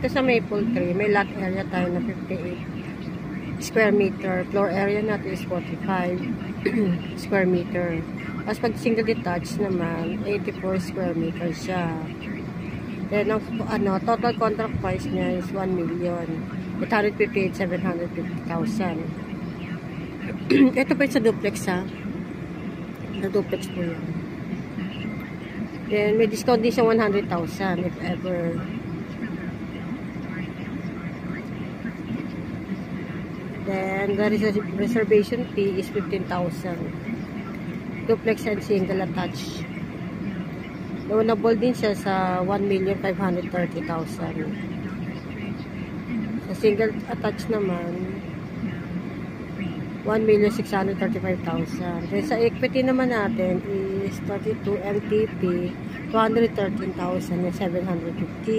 Dito sa Maple Tree, may lot area tayo na 58 square meter. Floor area natin is 45 square meter. Tapos pag single detached naman, 84 square meter siya. Then, ang total contract price niya is 1,858,750,000. Ito pa sa duplex, ha. Sa duplex po yan. Then, may discount din siya 100,000 if ever. Then, the reservation fee is 15,000. Duplex and single attached. Loanable din siya sa 1,530,000. Sa single attached naman, 1,635,000. Then sa equity naman natin is 32 LTP, 213,750.